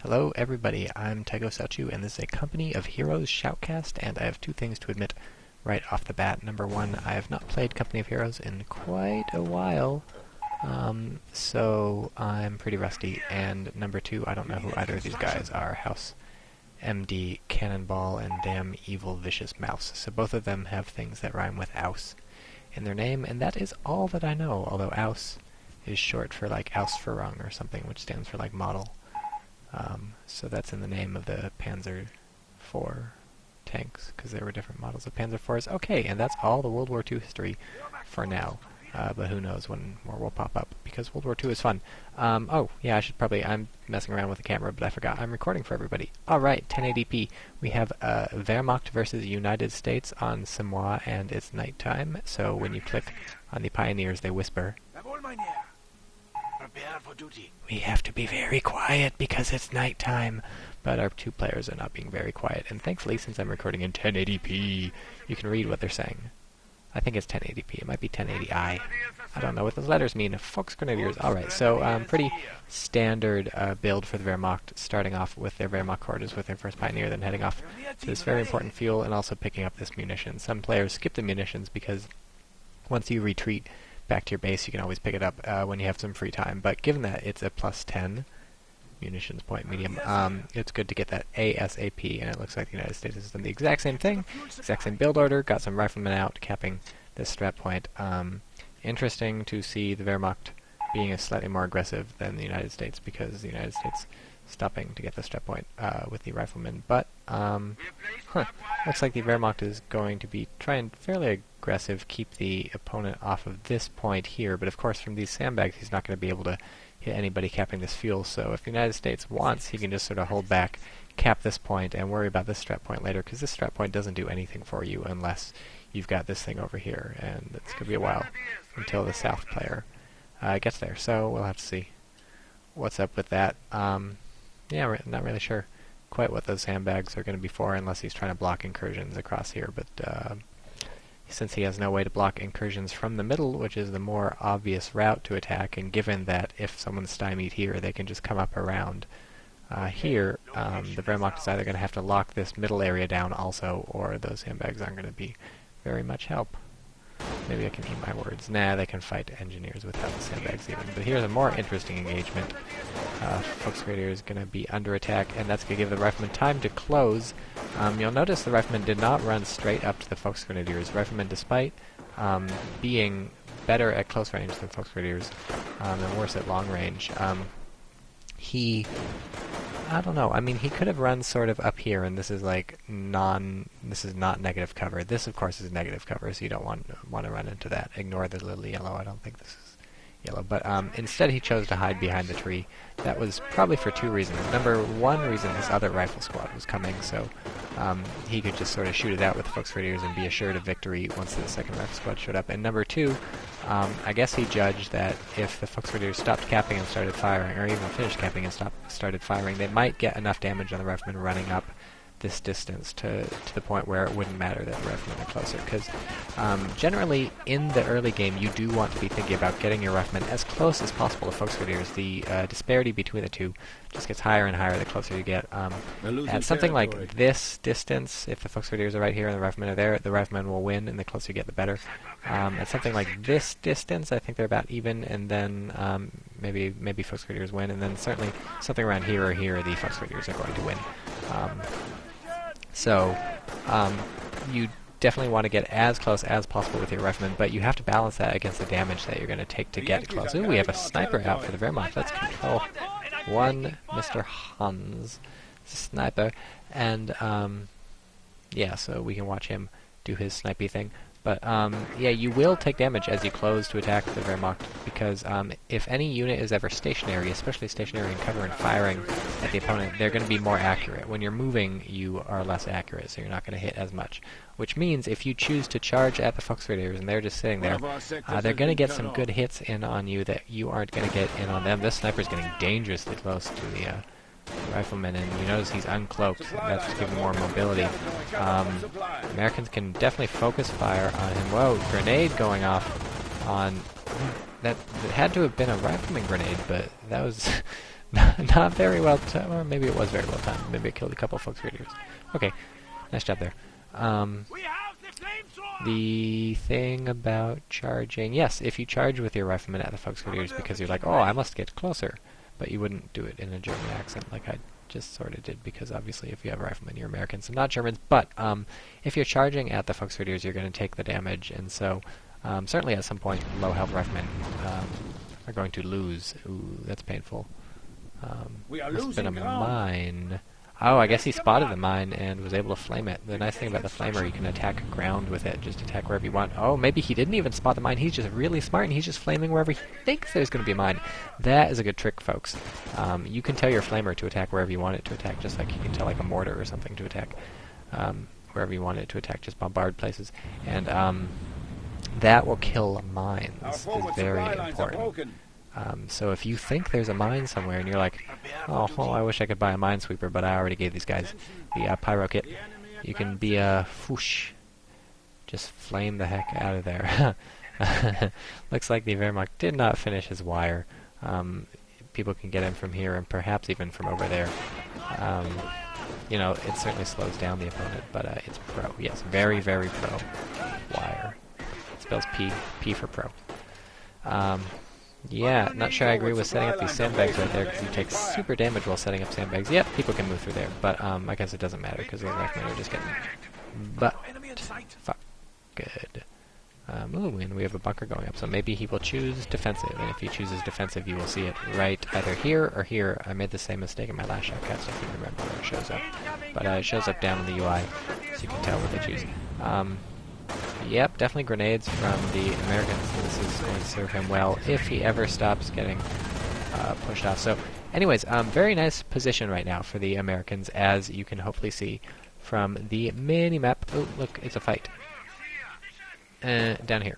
Hello everybody, I'm Tego Selchu, and this is a Company of Heroes shoutcast, and I have two things to admit right off the bat. Number one, I have not played Company of Heroes in quite a while, so I'm pretty rusty, and number two, I don't know who either of these guys are, House MD Cannonball and Damn Evil Vicious Mouse. So both of them have things that rhyme with Aus in their name, and that is all that I know, although Aus is short for like Ausführung or something, which stands for like model. So that's in the name of the Panzer IV tanks, because there were different models of Panzer IVs. Okay, and that's all the World War II history for now. But who knows when more will pop up, because World War II is fun. Oh, yeah, I'm messing around with the camera, but I forgot. I'm recording for everybody. Alright, 1080p. We have Wehrmacht versus United States on Samoa, and it's nighttime, so when you click on the Pioneers, they whisper, "Prepare for duty." We have to be very quiet because it's nighttime, but our two players are not being very quiet, and thankfully, since I'm recording in 1080p, you can read what they're saying. I think it's 1080p. It might be 1080i. I don't know what those letters mean. Volksgrenadiers. Alright, so pretty standard build for the Wehrmacht, starting off with their Wehrmacht quarters with their first Pioneer, then heading off to this very important fuel, and also picking up this munition. Some players skip the munitions because once you retreat back to your base, you can always pick it up when you have some free time. But given that it's a +10 munitions point medium, it's good to get that ASAP, and it looks like the United States has done the exact same thing, exact same build order, got some riflemen out, capping this strap point. Interesting to see the Wehrmacht being slightly more aggressive than the United States, because the United States stopping to get the strap point with the riflemen. But, looks like the Wehrmacht is going to be trying fairly aggressive, keep the opponent off of this point here, but of course from these sandbags he's not going to be able to hit anybody capping this fuel, so if the United States wants, he can just sort of hold back, cap this point, and worry about this strap point later, because this strap point doesn't do anything for you unless you've got this thing over here, and it's going to be a while until the South player gets there, so we'll have to see what's up with that. Yeah, not really sure quite what those sandbags are going to be for, unless he's trying to block incursions across here, but since he has no way to block incursions from the middle, which is the more obvious route to attack, and given that if someone's stymied here, they can just come up around here, the Wehrmacht is either going to have to lock this middle area down also, or those sandbags aren't going to be very much help. Maybe I can eat my words. Nah, they can fight engineers without the sandbags even. But here's a more interesting engagement. Volksgrenadier is going to be under attack, and that's going to give the riflemen time to close. You'll notice the riflemen did not run straight up to the Volksgrenadiers. Riflemen, despite being better at close range than Volksgrenadiers and worse at long range, I don't know. I mean, he could have run sort of up here, and this is like this is not negative cover. This, of course, is negative cover, so you don't want to run into that. Ignore the little yellow. I don't think this is yellow. But instead, he chose to hide behind the tree. That was probably for two reasons. Number one reason, this other rifle squad was coming, so he could just sort of shoot it out with the Volksgrenadiers and be assured of victory once the second rifle squad showed up. And number two, I guess he judged that if the Volksgrenadiers stopped capping and started firing, or even finished capping and started firing, they might get enough damage on the riflemen running up this distance to the point where it wouldn't matter that the riflemen are closer. Because generally, in the early game, you do want to be thinking about getting your riflemen as close as possible to Volksgrenadiers. The disparity between the two just gets higher and higher the closer you get. At something like this distance, if the Volksgrenadiers are right here and the riflemen are there, the riflemen will win, and the closer you get, the better. At something like this distance, I think they're about even, and then maybe Volksgrenadiers win, and then certainly something around here or here, the Volksgrenadiers are going to win. So you definitely want to get as close as possible with your riflemen, but you have to balance that against the damage that you're going to take to get close. Ooh, we have a sniper out for the Wehrmacht. Let's control one Mr. Hans, sniper, and yeah, so we can watch him do his snipey thing. But yeah, you will take damage as you close to attack the Wehrmacht, because if any unit is ever stationary, especially stationary in cover and firing at the opponent, they're going to be more accurate. When you're moving, you are less accurate, so you're not going to hit as much. Which means if you choose to charge at the Volksgrenadiers and they're just sitting there, they're going to get some good hits in on you that you aren't going to get in on them. This sniper's getting dangerously close to the rifleman, and you notice he's uncloaked. That's to give him more mobility. Americans can definitely focus fire on him. Whoa, grenade going off on... That had to have been a rifleman grenade, but that was Not very well timed. Well, maybe it was very well timed. Maybe it killed a couple of folks raiders. Okay, nice job there. The thing about charging, yes, if you charge with your rifleman at the folks raiders because you're like, oh, I must get closer, but you wouldn't do it in a German accent like I just sort of did, because obviously if you have a rifleman, you're Americans and not Germans. But if you're charging at the folks raiders, you're going to take the damage, and so certainly at some point, low health riflemen are going to lose. Ooh, that's painful. We are There's been a losing ground. mine. Oh, I guess he spotted the mine and was able to flame it. The nice thing about the flamer, you can attack ground with it, just attack wherever you want. Oh, maybe he didn't even spot the mine. He's just really smart, and he's just flaming wherever he thinks there's going to be a mine. That is a good trick, folks. You can tell your flamer to attack wherever you want it to attack, just like you can tell like a mortar or something to attack wherever you want it to attack. Just bombard places, and that will kill mines. Is very important. So if you think there's a mine somewhere and you're like, oh, well, I wish I could buy a minesweeper, but I already gave these guys the pyro kit, you can be a whoosh, just flame the heck out of there. Looks like the Wehrmacht did not finish his wire. People can get in from here and perhaps even from over there. You know, it certainly slows down the opponent, but it's pro. Yes, very, very pro wire. It spells P for pro. Yeah, not sure I agree with setting up these sandbags right there, because you take super damage while setting up sandbags. Yep, people can move through there, but I guess it doesn't matter, because the riflemen are just getting fuck. Good. Ooh, and we have a bunker going up, so maybe he will choose defensive, and if he chooses defensive, you will see it right either here or here. I made the same mistake in my last shotcast, so I couldn't remember where it shows up. But it shows up down in the UI, so you can tell what they choose. Yep, definitely grenades from the Americans. This is going to serve him well if he ever stops getting pushed off. So, anyways, very nice position right now for the Americans, as you can hopefully see from the mini-map. Oh, look, it's a fight. Down here.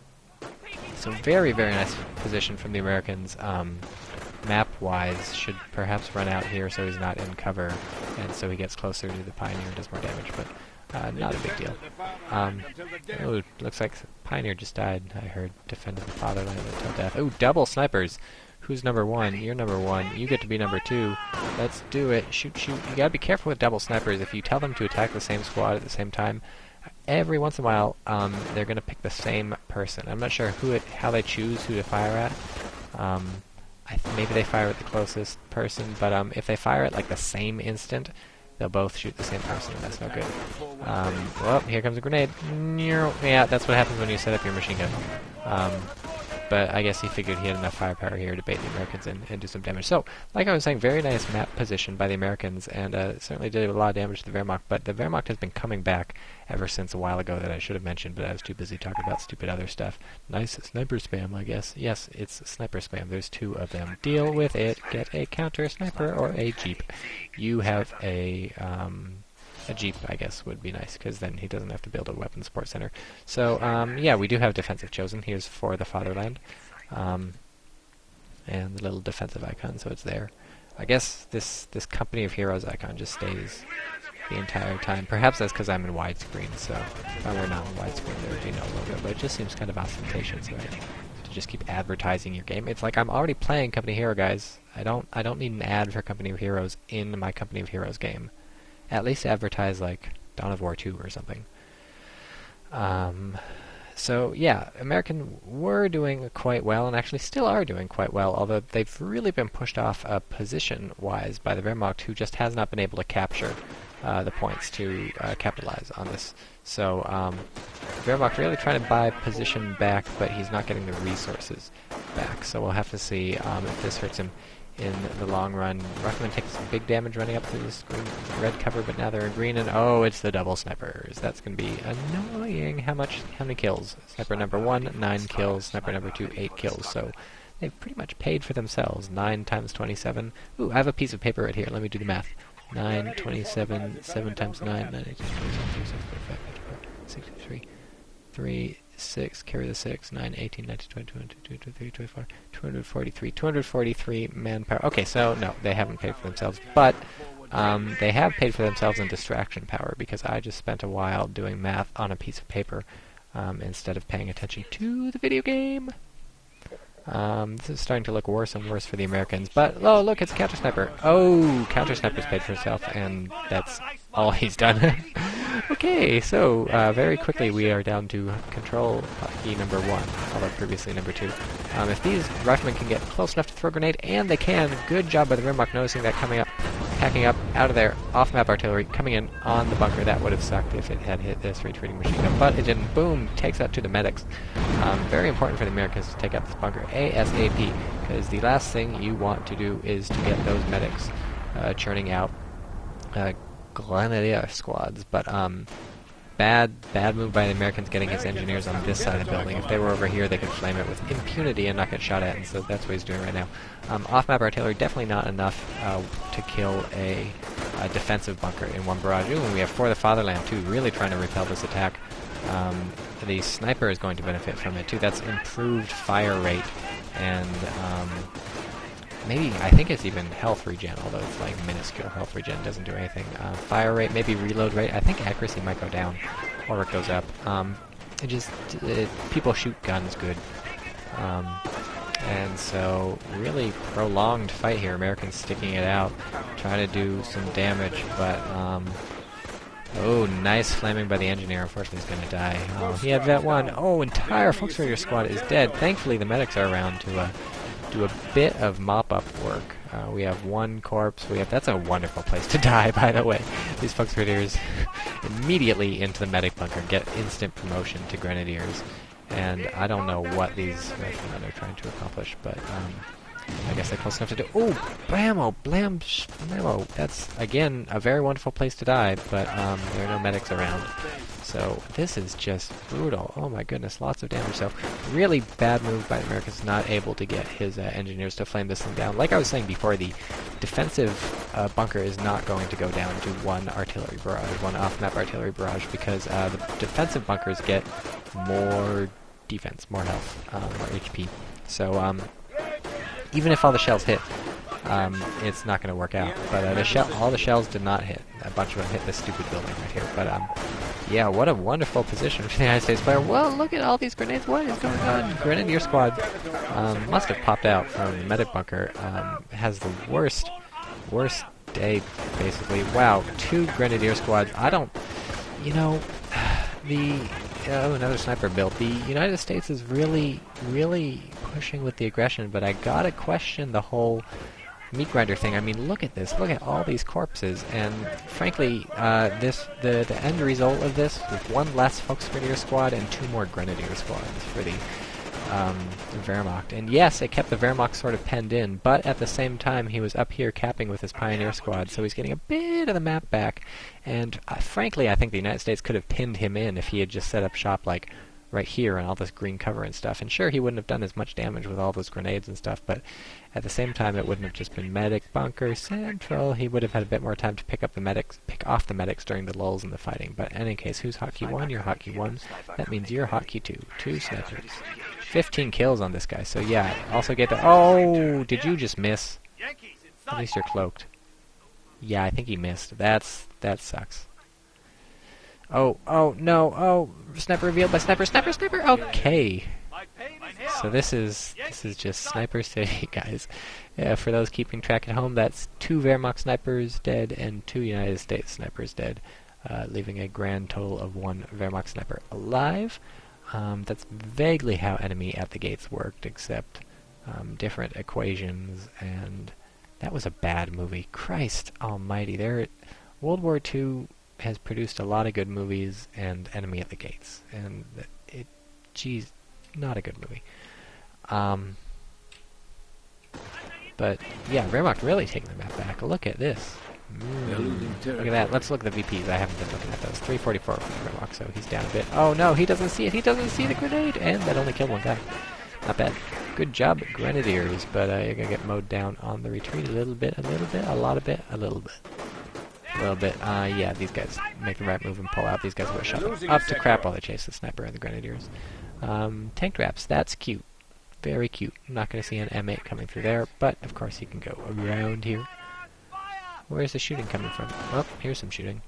So very, very nice position from the Americans. Map-wise, should perhaps run out here so he's not in cover, and so he gets closer to the Pioneer and does more damage, but not a big deal. Oh, looks like Pioneer just died. I heard defended the fatherland until death. Oh, double snipers. Who's number one? You're number one. You get to be number two. Let's do it. Shoot, shoot. You gotta be careful with double snipers. If you tell them to attack the same squad at the same time, every once in a while, they're gonna pick the same person. I'm not sure how they choose who to fire at. Maybe they fire at the closest person, but if they fire at like the same instant, they'll both shoot the same person, and that's no good. Well, here comes a grenade. Yeah, that's what happens when you set up your machine gun. But I guess he figured he had enough firepower here to bait the Americans and do some damage. So, like I was saying, very nice map position by the Americans, and certainly did a lot of damage to the Wehrmacht, but the Wehrmacht has been coming back ever since a while ago that I should have mentioned, but I was too busy talking about stupid other stuff. Nice sniper spam, I guess. Yes, it's sniper spam. There's two of them. Deal with it. Get a counter sniper or a jeep. You have a jeep, I guess, would be nice, because then he doesn't have to build a weapon support center. So, yeah, we do have defensive chosen. Here's for the fatherland. And the little defensive icon, so it's there. I guess this Company of Heroes icon just stays the entire time. Perhaps that's because I'm in widescreen, so if I were not in widescreen, there would be no logo, but it just seems kind of ostentatious, right? To just keep advertising your game. It's like I'm already playing Company of Hero, guys. I don't need an ad for Company of Heroes in my Company of Heroes game. At least advertise like Dawn of War 2 or something. So yeah, American were doing quite well, and actually still are doing quite well, although they've really been pushed off position-wise by the Wehrmacht, who just has not been able to capture the points to capitalize on this. So Wehrmacht really trying to buy position back, but he's not getting the resources back. So we'll have to see if this hurts him in the long run. Rifleman takes some big damage running up through this green, red cover, but now they're in green, and oh, it's the double snipers. That's going to be annoying. How many kills? Sniper number 1, 9 kills. Sniper number 2, 8 kills. So they've pretty much paid for themselves. 9 times 27. Ooh, I have a piece of paper right here. Let me do the math. 9, 27, 7 times 9, 9, 18, 27, 26, 45, 63, 3, 6, carry the 6, 9, 18, 19, 20, 22, 23, 24, 243 manpower. Okay, so no, they haven't paid for themselves, but they have paid for themselves in distraction power, because I just spent a while doing math on a piece of paper instead of paying attention to the video game. This is starting to look worse and worse for the Americans. But, oh, look, it's a counter-sniper. Oh, counter-sniper's paid for himself, and that's all he's done. Okay, so very quickly we are down to control hotkey number 1, although previously number 2. If these riflemen can get close enough to throw a grenade, and they can, good job by the Wehrmacht noticing that coming up, hacking up, out of there, off-map artillery, coming in on the bunker. That would have sucked if it had hit this retreating machine gun, but it didn't. Boom, takes out to the medics. Very important for the Americans to take out this bunker ASAP, because the last thing you want to do is to get those medics churning out Grenadier squads, but bad move by the Americans getting his engineers on this side of the building. If they were over here, they could flame it with impunity and not get shot at, and so that's what he's doing right now. Off-map artillery, definitely not enough to kill a defensive bunker in one barrage. Ooh, and we have For the Fatherland, too, really trying to repel this attack. The sniper is going to benefit from it, too. That's improved fire rate, and maybe, I think it's even health regen, although it's like minuscule health regen, doesn't do anything. Fire rate, maybe reload rate. I think accuracy might go down, or it goes up. People shoot guns good. And so, really prolonged fight here. Americans sticking it out, trying to do some damage, but, oh, nice flaming by the engineer. Unfortunately, he's going to die. Oh, he had Vet 1. Oh, entire Volkswagen squad is dead. Thankfully, the medics are around to, do a bit of mop-up work. We have one corpse. That's a wonderful place to die, by the way. These Volksgrenadiers immediately into the medic bunker, get instant promotion to Grenadiers. And I don't know what these riflemen are trying to accomplish, but I guess they're close enough to do. Oh, blammo, blam, blammo. That's, again, a very wonderful place to die, but there are no medics around. So this is just brutal. Oh my goodness, lots of damage. So really bad move by the Americans, not able to get his engineers to flame this thing down. Like I was saying before, the defensive bunker is not going to go down to one artillery barrage, one off-map artillery barrage, because the defensive bunkers get more defense, more health, more HP. So even if all the shells hit, it's not going to work out. But all the shells did not hit. A bunch of them hit this stupid building right here. But yeah, what a wonderful position for the United States player. Well, look at all these grenades. What is going on? Grenadier squad must have popped out from the medic bunker. Has the worst day, basically. Wow, 2 Grenadier squads. I don't, another sniper build. The United States is really pushing with the aggression, but I gotta question the whole meat grinder thing. I mean, look at this. Look at all these corpses, and frankly, the end result of this was 1 less Volksgrenadier squad and 2 more Grenadier squads for the Wehrmacht. And yes, it kept the Wehrmacht sort of penned in, but at the same time, he was up here capping with his Pioneer squad, so he's getting a bit of the map back. And frankly, I think the United States could have pinned him in if he had just set up shop like right here and all this green cover and stuff. And sure, he wouldn't have done as much damage with all those grenades and stuff, but at the same time, it wouldn't have just been medic, bunker, central. He would have had a bit more time to pick off the medics during the lulls in the fighting. But in any case, who's hotkey 1? You're hotkey 1. That means you're hotkey 2. 2 snipers. 15 kills on this guy. So yeah, also get the... Oh, did you just miss? At least you're cloaked. Yeah, I think he missed. That sucks. Oh, no, oh, sniper revealed by sniper, okay. So this is just Sniper City, guys. For those keeping track at home, that's 2 Wehrmacht snipers dead and 2 United States snipers dead, leaving a grand total of 1 Wehrmacht sniper alive. That's vaguely how Enemy at the Gates worked, except different equations, and that was a bad movie. Christ almighty, World War II has produced a lot of good movies, and Enemy at the Gates, and geez, not a good movie. But yeah, Wehrmacht really taking the map back. Look at this. Look at that. Let's look at the VPs. I haven't been looking at those. 344 for Wehrmacht, so he's down a bit. Oh no, he doesn't see it. He doesn't see the grenade, and that only killed 1 guy. Not bad. Good job, Grenadiers, but you're gonna get mowed down on the retreat a little bit, a lot of bit, a little bit. A little bit. Yeah, these guys make the right move and pull out. These guys would have shot up to crap while they chase the sniper and the Grenadiers. Tank traps. That's cute. Very cute. I'm not going to see an M8 coming through there, but of course he can go around here. Where's the shooting coming from? Oh, here's some shooting.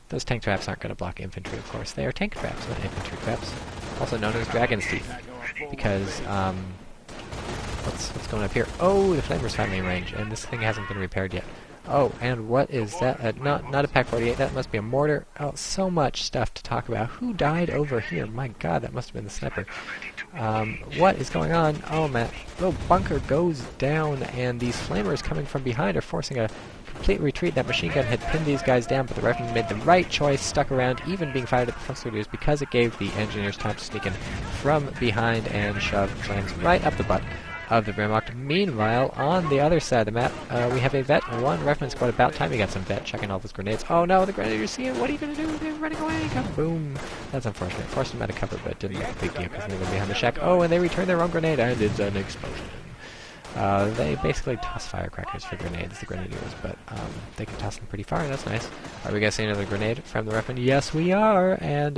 Those tank traps aren't going to block infantry, of course. They are tank traps, not infantry traps. Also known as Dragon's Teeth. Because, What's going up here? Oh, the flamer's finally in range, and this thing hasn't been repaired yet. Oh, and what is that? Not a Pac-48. That must be a mortar. Oh, so much stuff to talk about. Who died over here? My God, that must have been the sniper. What is going on? Oh, man. Little bunker goes down, and these flamers coming from behind are forcing a complete retreat. That machine gun had pinned these guys down, but the rifleman made the right choice, stuck around, even being fired at the front soldiers, because it gave the engineers time to sneak in from behind and shove flames right up the butt of the Wehrmacht. Meanwhile, on the other side of the map, we have a vet, one rifleman squad. About time we got some vet checking all those grenades. Oh no, the grenadiers see it. What are you going to do? They're running away. Kaboom. That's unfortunate. Forced them out of cover, but didn't look a big deal because they were behind the shack. Oh, and they returned their own grenade, and it's an explosion. They basically toss firecrackers for grenades, the grenadiers, but they can toss them pretty far, and that's nice. Are we going to see another grenade from the rifleman? Yes, we are, and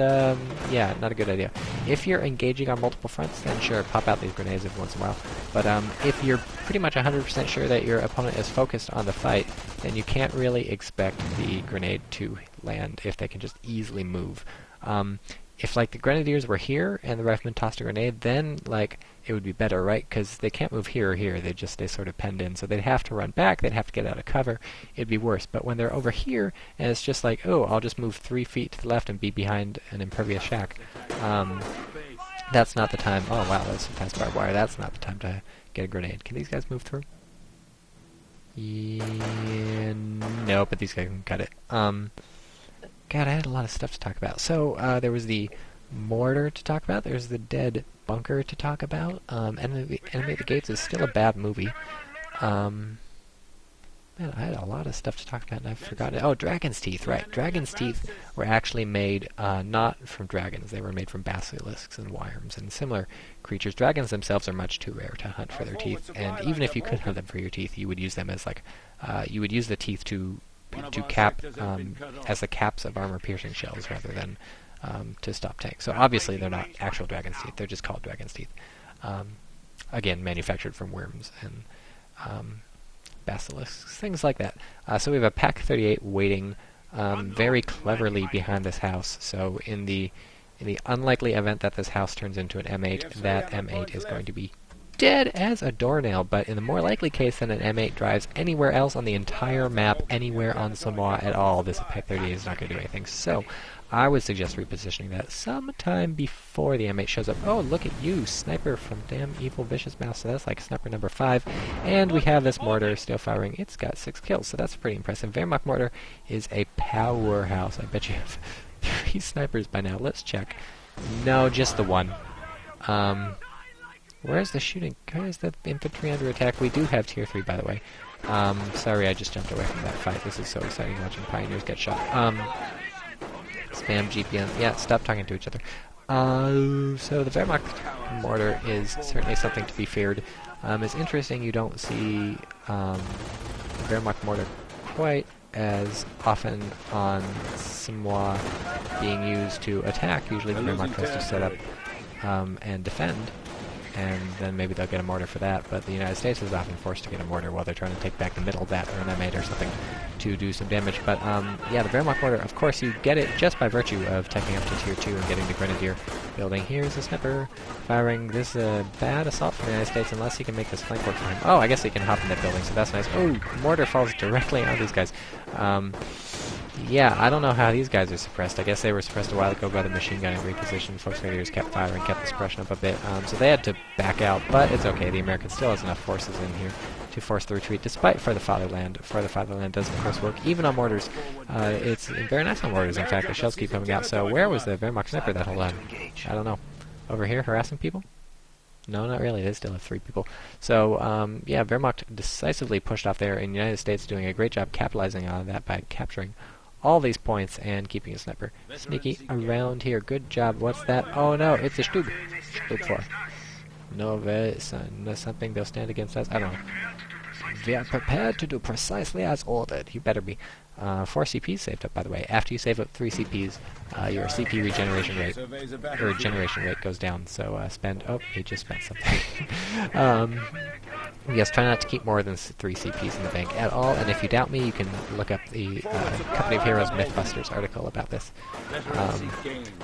yeah, not a good idea. If you're engaging on multiple fronts, then sure, pop out these grenades every once in a while. But if you're pretty much 100% sure that your opponent is focused on the fight, then you can't really expect the grenade to land if they can just easily move. If, like, the grenadiers were here and the rifleman tossed a grenade, then, like, it would be better, right? Because they can't move here or here. They sort of penned in. So they'd have to run back. They'd have to get out of cover. It'd be worse. But when they're over here, and it's just like, oh, I'll just move 3 feet to the left and be behind an impervious shack. That's not the time. Oh, wow, that's some fast barbed wire. That's not the time to get a grenade. Can these guys move through? Yeah, no, but these guys can cut it. God, I had a lot of stuff to talk about. So, there was the mortar to talk about. There's the dead bunker to talk about. Enemy at the Gates is still a bad movie. Man, I had a lot of stuff to talk about and I've forgotten. Oh, Dragon's Teeth, right. Dragon's Teeth were actually made not from dragons. They were made from basilisks and worms and similar creatures. Dragons themselves are much too rare to hunt for their teeth, and even if you could hunt them for your teeth, you would use them as, like, you would use the teeth to cap as the caps of armor-piercing shells rather than to stop tanks. So obviously they're not actual dragon's teeth. They're just called dragon's teeth. Again, manufactured from worms and basilisks, things like that. So we have a Pac-38 waiting very cleverly behind this house. So in the unlikely event that this house turns into an M8, that M8 is going to be dead as a doornail, but in the more likely case that an M8 drives anywhere else on the entire map, anywhere on Samoa at all, this Pac-38 is not going to do anything. So I would suggest repositioning that sometime before the M8 shows up. Oh, look at you, sniper from damn evil vicious mouse. So that's like sniper number 5. And we have this mortar still firing. It's got 6 kills, so that's pretty impressive. Wehrmacht mortar is a powerhouse. I bet you have 3 snipers by now. Let's check. No, just the one. Where's the shooting? Where's the infantry under attack? We do have tier 3, by the way. Sorry, I just jumped away from that fight. This is so exciting watching Pioneers get shot. Spam GPN. Yeah, stop talking to each other. So the Wehrmacht mortar is certainly something to be feared. It's interesting you don't see the Wehrmacht mortar quite as often on Samoa being used to attack. Usually the Wehrmacht tries to set up and defend, and then maybe they'll get a mortar for that, but the United States is often forced to get a mortar while they're trying to take back the middle bat or an M8 or something to do some damage. But yeah, the Wehrmacht mortar, of course, you get it just by virtue of taking up to tier 2 and getting the Grenadier building. Here's the sniper firing. This is a bad assault from the United States unless he can make this flank work for him. Oh, I guess he can hop in that building, so that's nice. Oh, mortar falls directly on these guys. Yeah, I don't know how these guys are suppressed. I guess they were suppressed a while ago by the machine gun and repositioned. Folks Grenadiers kept firing, kept the suppression up a bit, so they had to back out, but it's okay. The Americans still has enough forces in here to force the retreat, despite For the Fatherland. For the Fatherland does, of course, work, even on mortars. It's very nice on mortars, in fact. The shells keep coming out. So where was the Wehrmacht sniper that whole time? I don't know. Over here, harassing people? No, not really. They still have 3 people. So, yeah, Wehrmacht decisively pushed off there, and the United States doing a great job capitalizing on that by capturing all these points and keeping a sniper sneaky around here. Good job. What's that? Oh no, it's a Stub. Stub 4. No, something they'll stand against us. I don't know. We are prepared to do precisely as ordered. You better be. 4 CPs saved up, by the way. After you save up 3 CPs, your CP regeneration rate, or generation rate, goes down. So spend. Oh, you just spent something. Yes, try not to keep more than 3 CPs in the bank at all. And if you doubt me, you can look up the Company of Heroes Mythbusters article about this.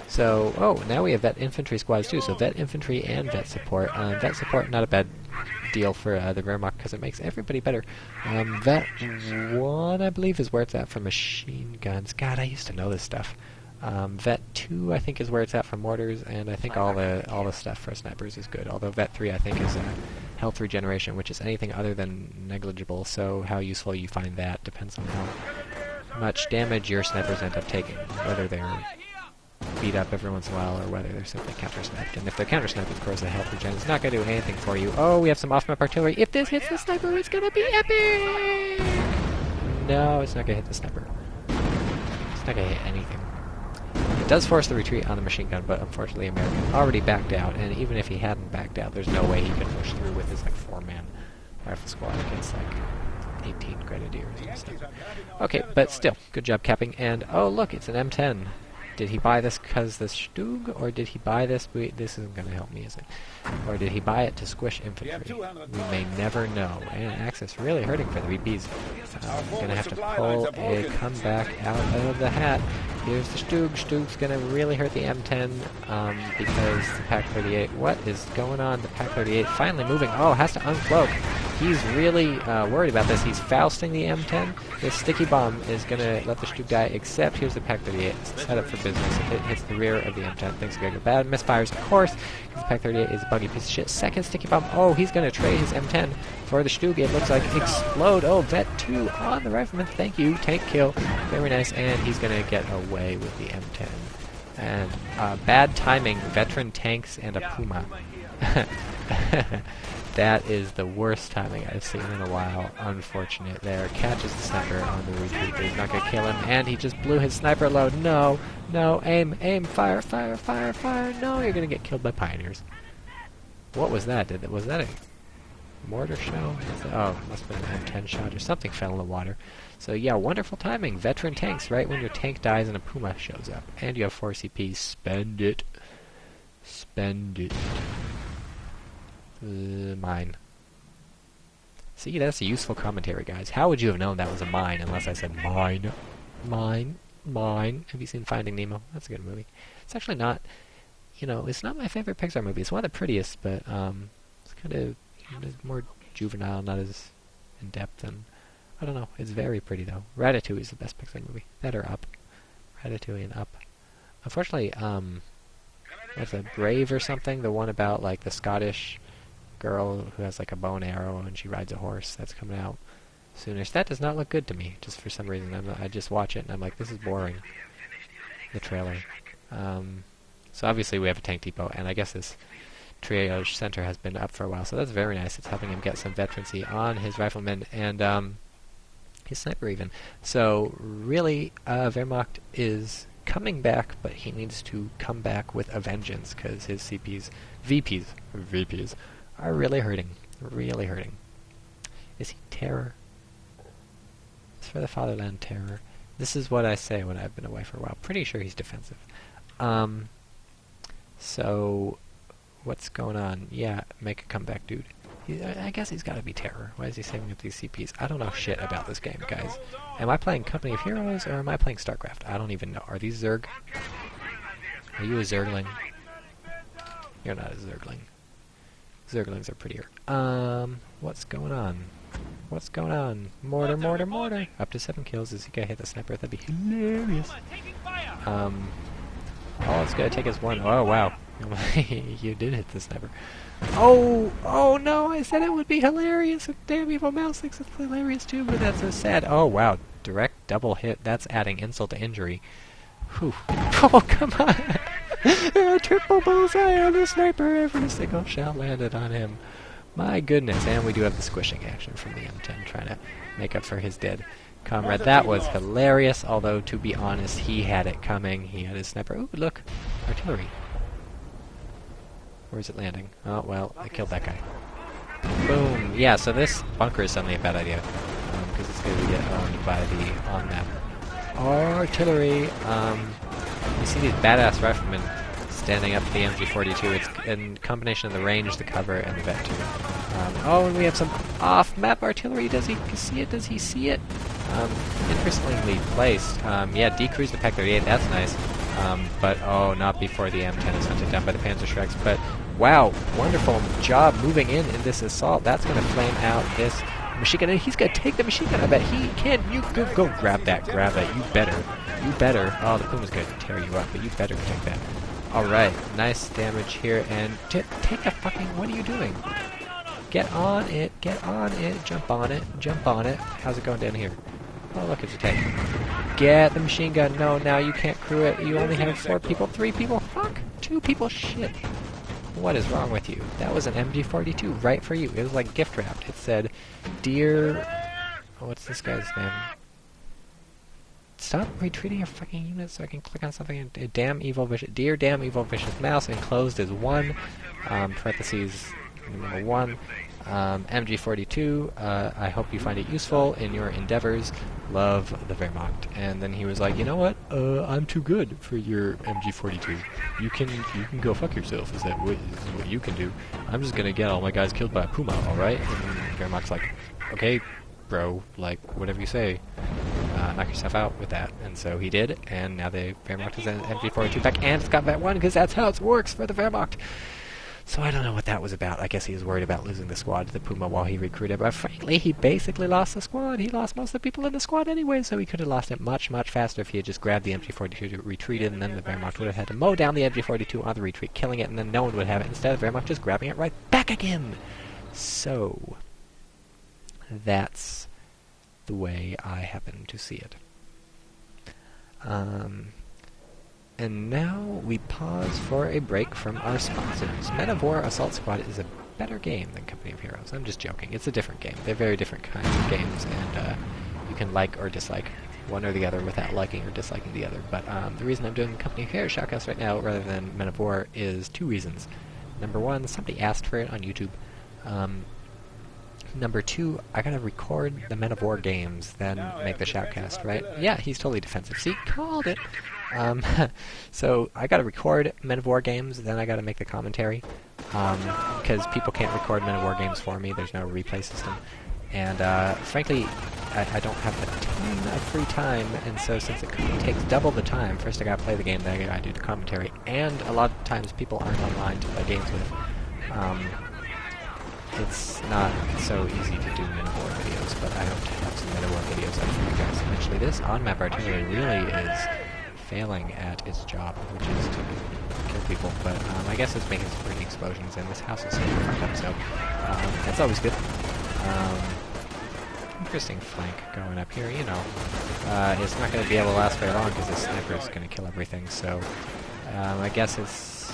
So, oh, now we have vet infantry squads too. So vet infantry and vet support. Vet support, not a bad deal for the Wehrmacht because it makes everybody better. Vet 1, I believe, is where it's at for machine guns. God, I used to know this stuff. Vet 2, I think, is where it's at for mortars, and I think all the stuff for snipers is good. Although Vet 3, I think, is health regeneration, which is anything other than negligible. So how useful you find that depends on how much damage your snipers end up taking, whether they're beat up every once in a while or whether they're simply counter-sniped. And if they're counter-sniped, of course, the health regen is not going to do anything for you. Oh, we have some off-map artillery. If this hits the sniper, it's going to be epic! No, it's not going to hit the sniper. It's not going to hit anything. It does force the retreat on the machine gun, but unfortunately American already backed out, and even if he hadn't backed out, there's no way he could push through with his, like, 4-man rifle squad against, like, 18 grenadiers and stuff. Okay, but still, good job capping, and oh look, it's an M10. Did he buy this because the Stug, or did he buy this? This isn't going to help me, is it? Or did he buy it to squish infantry? We may never know. And Axis really hurting for the VPs. Going to have to pull a comeback out of the hat. Here's the Stug. Stug's going to really hurt the M10 because the Pak-38. What is going on? The Pak-38 finally moving. Oh, has to uncloak. He's really worried about this. He's Fausting the M10. This sticky bomb is going to let the Stug die, except here's the Pak-38. It's set up for business. If it hits the rear of the M10, things are going to go bad. Misfires, of course, because the Pak-38 is a buggy piece of shit. Second sticky bomb. Oh, he's going to trade his M10 for the Stug. It looks like explode. Oh, Vet 2 on the rifleman. Thank you. Tank kill. Very nice. And he's going to get away with the M10. And bad timing. Veteran tanks and a Puma. That is the worst timing I've seen in a while. Unfortunate there. Catches the sniper on the retreat, but he's not going to kill him. And he just blew his sniper load. No, no, aim, aim, fire, fire, fire, fire. No, you're going to get killed by pioneers. What was that? Was that a mortar shell? Oh, must have been an M10 shot or something fell in the water. So yeah, wonderful timing. Veteran tanks, right when your tank dies and a Puma shows up. And you have 4 CP. Spend it. Spend it. Mine. See, that's a useful commentary, guys. How would you have known that was a mine unless I said mine? Mine. Mine. Have you seen Finding Nemo? That's a good movie. It's actually not, you know, it's not my favorite Pixar movie. It's one of the prettiest, but it's kind of more juvenile, not as in-depth, and I don't know. It's very pretty, though. Ratatouille is the best Pixar movie. That or Up. Ratatouille and Up. Unfortunately, what's it, Brave or something? The one about, like, the Scottish girl who has like a bow and arrow and she rides a horse, that's coming out soonish. That does not look good to me, just for some reason. I just watch it and I'm like, this is boring, the trailer. So obviously we have a tank depot, and I guess this triage center has been up for a while, so that's very nice. It's helping him get some veterancy on his riflemen and his sniper even. So really, Wehrmacht is coming back, but he needs to come back with a vengeance because his VPs are really hurting. Really hurting. Is he terror? It's for the fatherland terror. This is what I say when I've been away for a while. Pretty sure he's defensive. So, what's going on? Yeah, make a comeback, dude. I guess he's got to be terror. Why is he saving up these CPs? I don't know shit about this game, guys. Am I playing Company of Heroes or am I playing StarCraft? I don't even know. Are these Zerg? Are you a Zergling? You're not a Zergling. Zerglings are prettier. What's going on? What's going on? Mortar, mortar, mortar! Up to 7 kills. Is he gonna hit the sniper? That'd be hilarious. All it's gonna take is 1. Oh, wow. You did hit the sniper. Oh! Oh no! I said it would be hilarious! Damn, Evil Mouse thinks it's hilarious too, but that's so sad. Oh, wow. Direct double hit. That's adding insult to injury. Whew. Oh, come on! A triple bullseye on the sniper! Every single shot landed on him. My goodness, and we do have the squishing action from the M10 trying to make up for his dead comrade. That was hilarious, although, to be honest, he had it coming. He had his sniper. Ooh, look! Artillery. Where's it landing? Oh, well, I killed that guy. Boom! Yeah, so this bunker is suddenly a bad idea, because it's going to get owned by the on-map artillery. You see these badass riflemen standing up the MG42. It's a combination of the range, the cover, and the vet too. Oh, and we have some off-map artillery. Does he see it? Does he see it? Interestingly placed. Yeah, decrease the Pak-38. That's nice. But oh, not before the M10 is hunted down by the Panzerschrecks. But Wow, wonderful job moving in this assault. That's going to flame out this machine gun. And he's going to take the machine gun. I bet he can. You go grab that. Grab that. You better. You better. Oh, the Puma's going to tear you up, but you better take that. Alright, nice damage here. And take a fucking... What are you doing? Get on it. Get on it. Jump on it. Jump on it. How's it going down here? Oh, look, it's a tank. Get the machine gun. No, now you can't crew it. You only have 4 people. 3 people. Fuck. 2 people. Shit. What is wrong with you? That was an MG42 right for you. It was like gift wrapped. It said, "Dear..." Oh, what's this guy's name? Stop retreating your fucking unit so I can click on something. Damn evil vicious. Dear damn evil vicious mouse. Enclosed is 1. Parentheses number 1. MG42. I hope you find it useful in your endeavors. Love, the Wehrmacht. And then he was like, you know what? I'm too good for your MG42. You can go fuck yourself. Is what you can do? I'm just gonna get all my guys killed by a Puma. All right? And Wehrmacht's like, okay, bro. Like whatever you say. Knock yourself out with that. And so he did. And now the Wehrmacht has an MG42 back, and it's combat 1 because that's how it works for the Wehrmacht. So I don't know what that was about. I guess he was worried about losing the squad to the Puma while he recruited. But frankly, he basically lost the squad. He lost most of the people in the squad anyway, so he could have lost it much, much faster if he had just grabbed the MG42, retreated, and then the Wehrmacht would have had to mow down the MG42 on the retreat, killing it, and then no one would have it. Instead of the Wehrmacht just grabbing it right back again. So that's the way I happen to see it. And now we pause for a break from our sponsors. Men of War Assault Squad is a better game than Company of Heroes. I'm just joking. It's a different game. They're very different kinds of games, and you can like or dislike one or the other without liking or disliking the other. But the reason I'm doing Company of Heroes shoutcast right now rather than Men of War is 2 reasons. Number 1, somebody asked for it on YouTube. Number 2, I gotta record the Men of War games, then make the shoutcast, right? Yeah, he's totally defensive. See, called it! So I gotta record Men of War games, then I gotta make the commentary, because people can't record Men of War games for me. There's no replay system, and frankly, I don't have a ton of free time, and so since it takes double the time, first I gotta play the game, then I gotta do the commentary, and a lot of times people aren't online to play games with. It's not so easy to do Men of War videos, but I hope to have some Men of War videos out for you guys eventually. This on-map artillery really is failing at its job, which is to kill people, but I guess it's making some pretty explosions, and this house is super fucked up, so that's always good. Interesting flank going up here, you know. It's not going to be able to last very long because this sniper is going to kill everything, so I guess it's,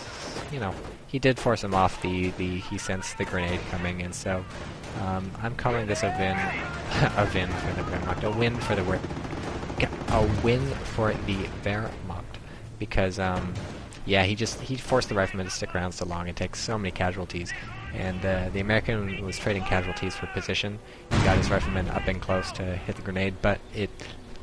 you know, he did force him off he sensed the grenade coming, and so I'm calling this a win, a win for the Wehrmacht, a win for the Wehrmacht, because yeah, he forced the rifleman to stick around so long and take so many casualties, and the American was trading casualties for position. He got his rifleman up and close to hit the grenade, but it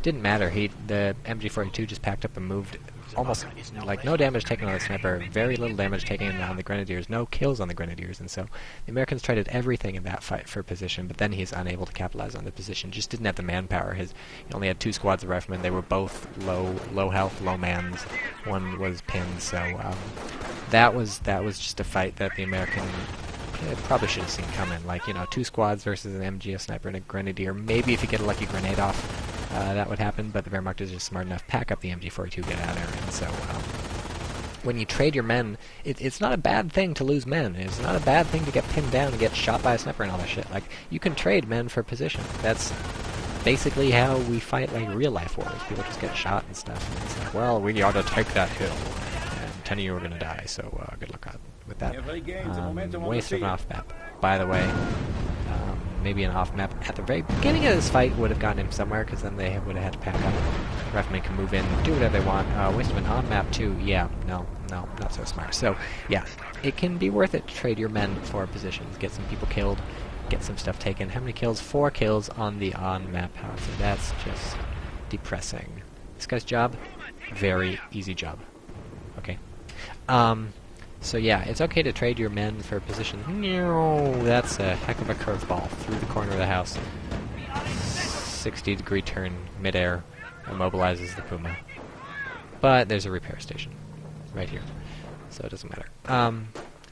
didn't matter. The MG42 just packed up and moved. Almost like no damage taken on the sniper, very little damage taken on the grenadiers, no kills on the grenadiers, and so the Americans traded everything in that fight for position, but then he's unable to capitalize on the position, just didn't have the manpower. He only had 2 squads of riflemen, they were both low health, low mans, one was pinned, so that was just a fight that the American probably should have seen coming, like, you know, 2 squads versus an MG, a sniper, and a grenadier. Maybe if you get a lucky grenade off, that would happen, but the Wehrmacht is just smart enough, pack up the MG42, get out of there, and so when you trade your men, it's not a bad thing to lose men. It's not a bad thing to get pinned down and get shot by a sniper and all that shit. Like, you can trade men for position. That's basically how we fight, like, real-life wars. People just get shot and stuff, and it's like, well, we ought to take that hill, and 10 of you are gonna die, so good luck with that. Waste of an off-map. By the way, maybe an off-map at the very beginning of this fight would have gotten him somewhere, because then they would have had to pack up. Riflemen can move in, do whatever they want. Waste of an on-map too, yeah, no, not so smart. So, yeah, it can be worth it to trade your men for positions, get some people killed, get some stuff taken. How many kills? 4 kills on the on-map house, and that's just depressing. This guy's job? Very easy job. Okay. So yeah, it's okay to trade your men for position. No, that's a heck of a curveball through the corner of the house. 60-degree turn, midair, immobilizes the Puma. But there's a repair station right here, so it doesn't matter.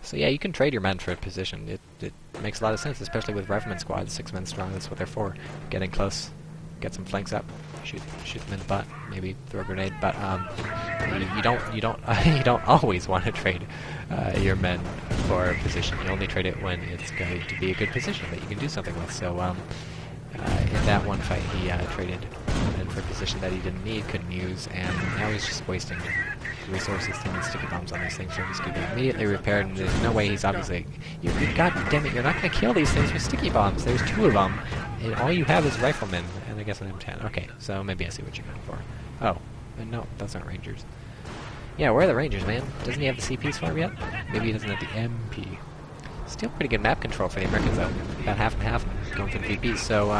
So yeah, you can trade your men for a position. It makes a lot of sense, especially with rifleman squads, 6 men strong. That's what they're for. Get in close, get some flanks up, shoot them in the butt, maybe throw a grenade. But you don't you don't always want to trade your men for a position. You only trade it when it's going to be a good position that you can do something with. So in that one fight, he traded men for a position that he didn't need, couldn't use, and now he's just wasting resources throwing sticky bombs on these things, so he's going to be immediately repaired, and there's no way he's obviously... God damn it, you're not going to kill these things with sticky bombs. There's 2 of them, and all you have is riflemen, and I guess an M10. Okay, so maybe I see what you're going for. Oh, no, those aren't rangers. Yeah, where are the rangers, man? Doesn't he have the CPs for him yet? Maybe he doesn't have the MP. Still pretty good map control for the Americans, though. About half and half going for the VPs, so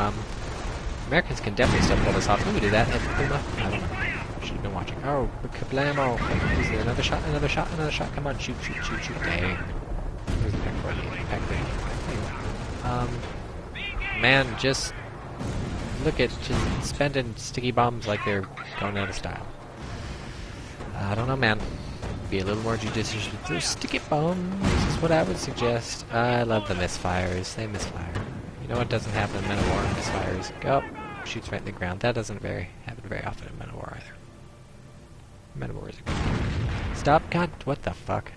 Americans can definitely still pull this off. Who did that? Puma? I don't know. Should have been watching. Oh, kablamo! Is there another shot? Another shot? Another shot? Come on, shoot, shoot, shoot, shoot! Dang! Where's the pack 40? Pack 30. Man, just look at just spending sticky bombs like they're going out of style. I don't know, man. Be a little more judicious with those sticky bombs is what I would suggest. I love the misfires. They misfire. You know what doesn't happen in Men of War? Misfires. Go. Shoots right in the ground. That doesn't happen very often in Men of War either. Men of War is a good game. Stop! God, what the fuck?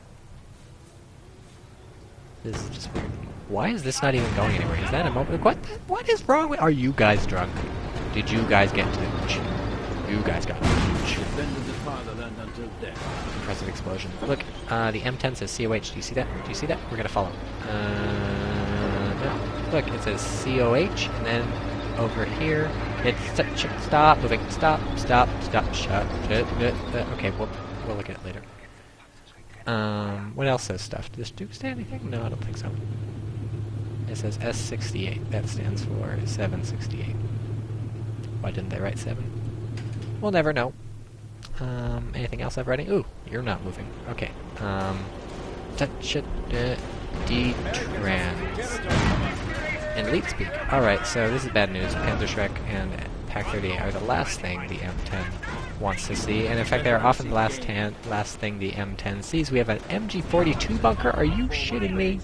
This is just weird. Why is this not even going anywhere? Is that a moment? What is wrong with... Are you guys drunk? Did you guys get to the hooch? You guys got to the hooch. Impressive explosion. Look, the M10 says COH. Do you see that? Do you see that? We're gonna follow. No. Look, it says COH, and then over here, it's... Stop moving. Stop. Shut. Okay, we'll look at it later. What else says stuff? Does Duke say anything? No, I don't think so. It says S68. That stands for 768. Why didn't they write 7? We'll never know. Anything else I've writing? Ooh, you're not moving. Okay. Touch it. D-Trans. And lead speak. Alright, so this is bad news. Panzerschreck and Pack 38 are the last thing the M10 wants to see, and in fact they're often the last thing the M10 sees. We have an MG42 bunker. Are you shitting me?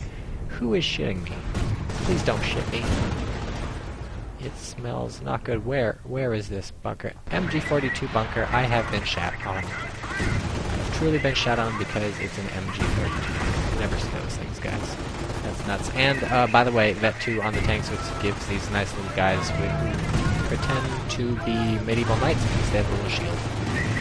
Who is shitting me? Please don't shit me. It smells not good. Where is this bunker? MG42 bunker. I have been shat on. I've truly been shat on because it's an MG42. You never see those things, guys. That's nuts. And by the way, Vet 2 on the tanks, which gives these nice little guys who pretend to be medieval knights because they have a little shield.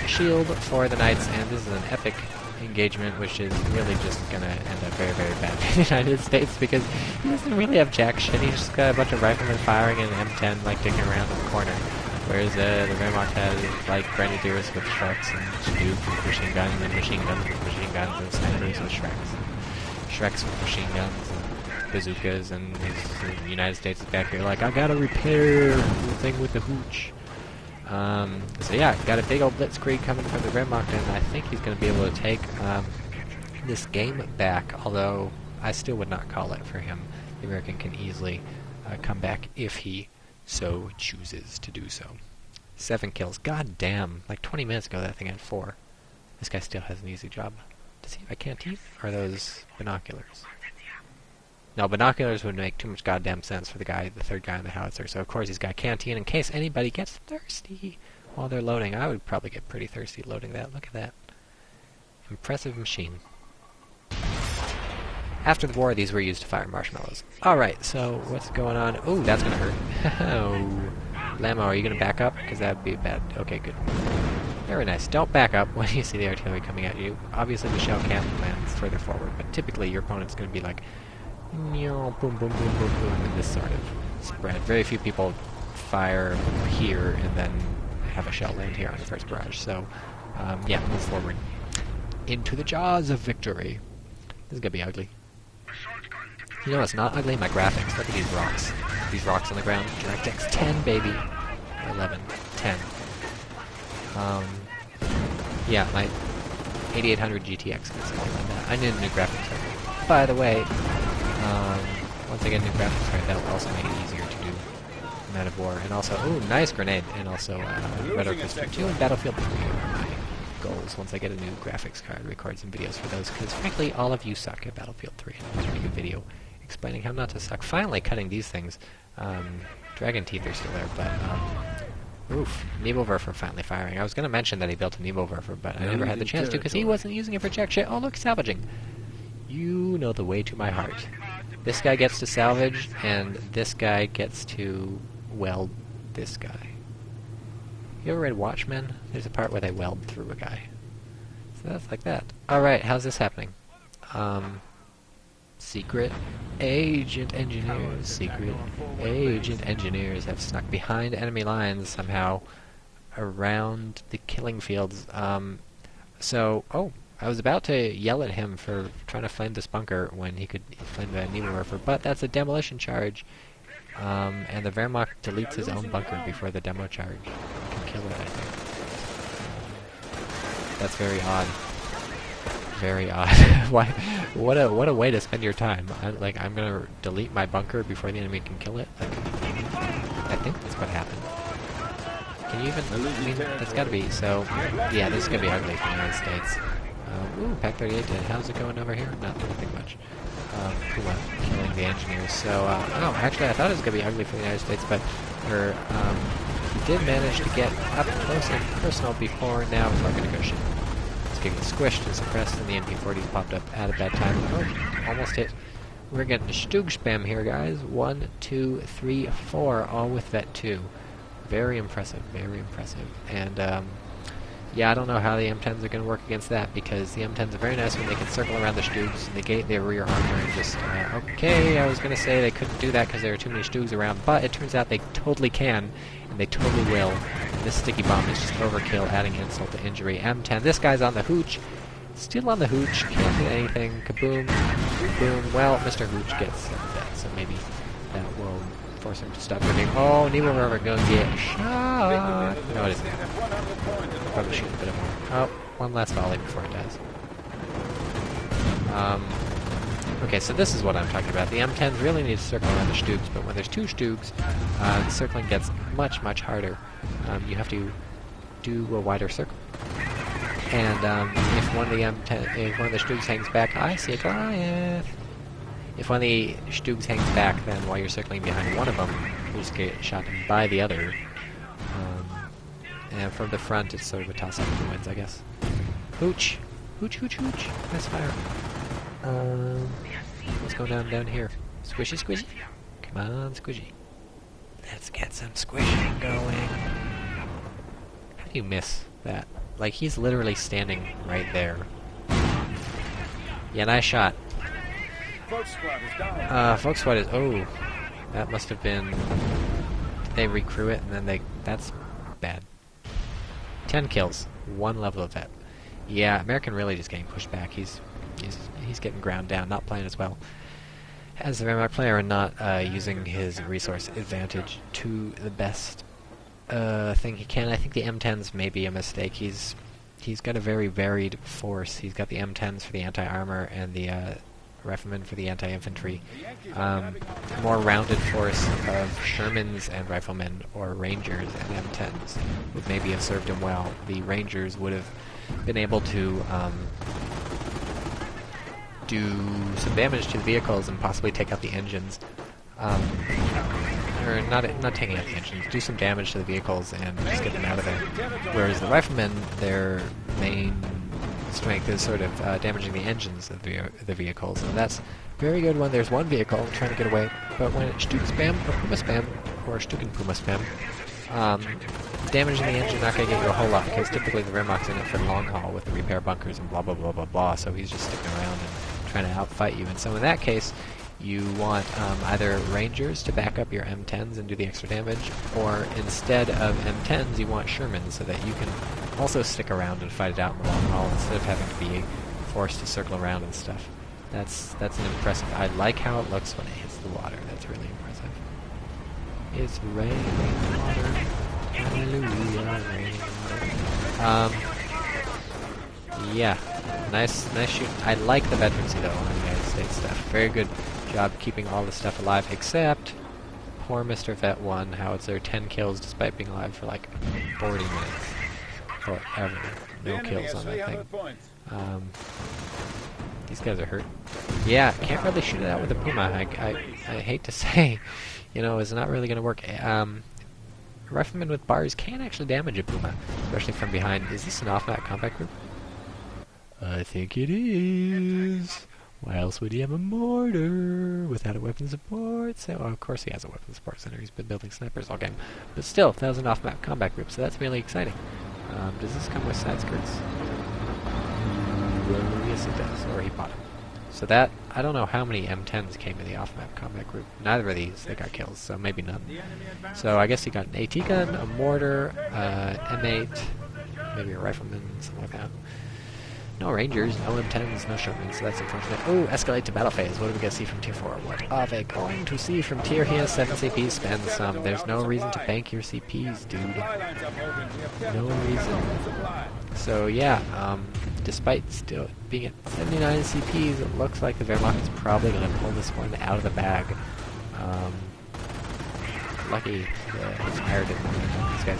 Shield for the knights, and this is an epic engagement, which is really just gonna end up very, very bad for the United States because he doesn't really have jack shit. He's just got a bunch of riflemen firing and an M10 like digging around in the corner, whereas the Wehrmacht has like grenadiers with Shreks and Duke with machine guns and machine guns with machine guns and snipers with Shreks with machine guns and bazookas, and the United States is back here like, I gotta repair the thing with the hooch. So yeah, got a big old blitzkrieg coming from the Wehrmacht, and I think he's going to be able to take this game back, although I still would not call it for him. The American can easily come back if he so chooses to do so. 7 kills. God damn. Like 20 minutes ago that thing had 4. This guy still has an easy job. Does he have a canteen? Or are those binoculars? No, binoculars would make too much goddamn sense for the third guy in the howitzer, so of course he's got a canteen in case anybody gets thirsty while they're loading. I would probably get pretty thirsty loading that. Look at that. Impressive machine. After the war, these were used to fire marshmallows. Alright, so what's going on? Ooh, that's gonna hurt. Oh. Lamo, are you gonna back up? Because that would be bad. Okay, good. Very nice. Don't back up when you see the artillery coming at you. Obviously the shell can't land further forward, but typically your opponent's gonna be like, boom, boom, boom, boom, boom, in this sort of spread. Very few people fire here and then have a shell land here on the first barrage. So, yeah, move forward into the jaws of victory. This is gonna be ugly. You know, it's not ugly. My graphics. Look at these rocks. These rocks on the ground. DirectX 10, baby. 11, 10. Yeah, my 8800 GTX can something like that. I need a new graphics card. By the way, once I get a new graphics card, that'll also make it easier to do Men of War. And also, ooh, nice grenade. And also, Red Orchestra 2 and Battlefield 3 are my goals once I get a new graphics card, record some videos for those, because frankly, all of you suck at Battlefield 3, and I was making a video explaining how not to suck. Finally cutting these things. Dragon teeth are still there, but, oof, Nebelwerfer finally firing. I was going to mention that he built a Nebelwerfer, but I never had the chance to, because he wasn't using it for jack shit. Oh, look, salvaging. You know the way to my heart. This guy gets to salvage, and this guy gets to weld this guy. You ever read Watchmen? There's a part where they weld through a guy. So that's like that. Alright, how's this happening? Secret agent engineers. Secret agent engineers have snuck behind enemy lines somehow around the killing fields. Oh, I was about to yell at him for trying to flame this bunker when he could flame the Nebelwerfer, but that's a demolition charge. And the Wehrmacht deletes his own bunker before the demo charge can kill it, I think. That's very odd. Very odd. Why? What a way to spend your time. I'm gonna delete my bunker before the enemy can kill it? Like, I think that's what happened. Can you even... I mean, that's gotta be... So, yeah, this is gonna be ugly for the United States. Ooh, Pack 38 dead. How's it going over here? Not nothing much. Puma killing the engineers. So, oh, actually, I thought it was going to be ugly for the United States, but he did manage to get up close and personal before now before going to go shoot. It's getting squished and suppressed, and the MP40s popped up at a bad time. Oh, almost hit. We're getting Stug spam here, guys. 1, 2, 3, 4, all with Vet 2. Very impressive, very impressive. And, yeah, I don't know how the M10s are going to work against that, because the M10s are very nice when they can circle around the Stugs, negate their rear armor, and just, okay, I was going to say they couldn't do that because there are too many Stugs around, but it turns out they totally can, and they totally will. And this sticky bomb is just overkill, adding insult to injury. M10, this guy's on the hooch, still on the hooch, can't do anything, kaboom, boom. Well, Mr. Hooch gets dead, so maybe that will force him to stop moving. Oh, Nebelwerfer gonna get shot. No, it isn't. Probably shoot a bit more. Oh, one last volley before it dies. Okay, so this is what I'm talking about. The M10s really need to circle around the Stugs, but when there's two Stugs, the circling gets much, much harder. You have to do a wider circle. And if one of the Stugs hangs back, I see a Goliath. If one of the Stugs hangs back, then while you're circling behind one of them, you just get shot by the other. And from the front, it's sort of a toss-up who wins, I guess. Hooch! Hooch, hooch, hooch! Nice fire. What's going on down here? Squishy, squishy? Come on, squishy. Let's get some squishing going. How do you miss that? Like, he's literally standing right there. Yeah, nice shot. Folk Squad is... Oh, that must have been... Did they recrew it and then they... That's bad. 10 kills. 1 level of vet. Yeah, American really just getting pushed back. He's getting ground down, not playing as well as the Wehrmacht player, and not using his resource advantage to the best thing he can. I think the M10s may be a mistake. He's got a very varied force. He's got the M10s for the anti-armor and the Riflemen for the anti-infantry. More rounded force of Shermans and Riflemen, or Rangers and M10s would maybe have served him well. The Rangers would have been able to do some damage to the vehicles and possibly take out the engines. Or not taking out the engines, do some damage to the vehicles and just get them out of there. Whereas the Riflemen, their main strength is sort of damaging the engines of the vehicles, and that's very good when there's one vehicle trying to get away, but when it's Stuk spam, or Puma spam, or Stuk and Puma spam, damaging the engine not going to get you a whole lot, because typically the Wehrmacht's in it for the long haul with the repair bunkers and blah blah blah blah blah, so he's just sticking around and trying to outfight you, and so in that case, you want either Rangers to back up your M10s and do the extra damage, or instead of M10s, you want Shermans so that you can also stick around and fight it out in the long haul instead of having to be forced to circle around and stuff. That's an impressive... I like how it looks when it hits the water. That's really impressive. It's raining water. Hallelujah, raining water. Yeah. Nice shoot. I like the veterancy, though, on the United States stuff. Very good job keeping all the stuff alive, except poor Mr. Vet 1, Howitzer, 10 kills despite being alive for like 40 minutes. forever. No kills on that thing. These guys are hurt. Yeah, can't really shoot it out with a Puma. I hate to say, you know, it's not really going to work. Riflemen with bars can actually damage a Puma, especially from behind. Is this an off-map combat group? I think it is. Why else would he have a mortar without a weapon support? So, well, of course he has a weapon support center. He's been building snipers all game. But still, that was an off-map combat group, so that's really exciting. Does this come with side skirts? Yes, it does. Or he bought them. So that, I don't know how many M10s came in the off-map combat group. Neither of these, they got kills, so maybe none. So I guess he got an AT gun, a mortar, M8, maybe a rifleman, something like that. No Rangers, no M10s, no shotguns, so that's unfortunate. Ooh, escalate to battle phase. What do we get to see from tier 4? What are they going to see from tier here? 7 CPs, spend some. There's no reason to bank your CPs, dude. No reason. So yeah, despite still being at 79 CPs, it looks like the Wehrmacht is probably going to pull this one out of the bag. Lucky his fire didn't want these guys.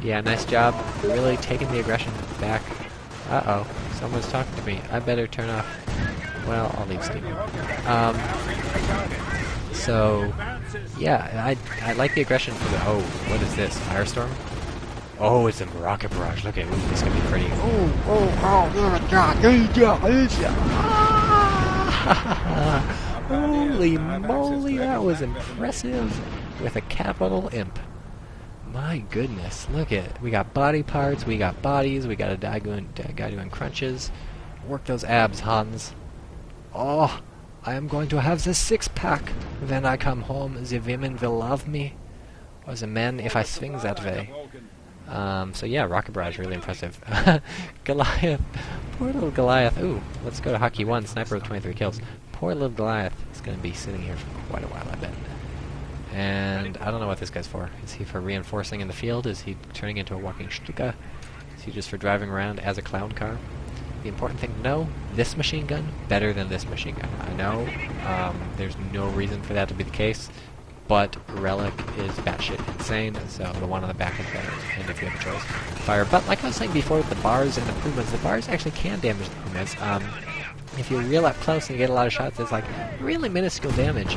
Yeah, nice job. Really taking the aggression back. Uh-oh, someone's talking to me. I better turn off. Well, I'll leave Steam. So, yeah, I like the aggression for the... Oh, what is this? Firestorm? Oh, it's a rocket barrage. Look at it. Ooh, this is going to be pretty. Holy moly, that was impressive. With a capital imp. My goodness, look at it. We got body parts, we got bodies, we got a guy doing crunches. Work those abs, Hans. Oh, I am going to have the six-pack. When I come home, the women will love me. Or the men, if I swing that way. So yeah, rocket barrage, really impressive. Goliath. Poor little Goliath. Ooh, let's go to Hockey 1, sniper with 23 kills. Poor little Goliath is going to be sitting here for quite a while, I bet. And I don't know what this guy's for. Is he for reinforcing in the field? Is he turning into a walking Stuka? Is he just for driving around as a clown car? The important thing to know, this machine gun, better than this machine gun. I know, there's no reason for that to be the case, but Relic is batshit insane, so the one on the back is better, and if you have a choice, fire. But like I was saying before with the bars and the Pumas, the bars actually can damage the Pumas. If you're real up close and you get a lot of shots, it's like really minuscule damage.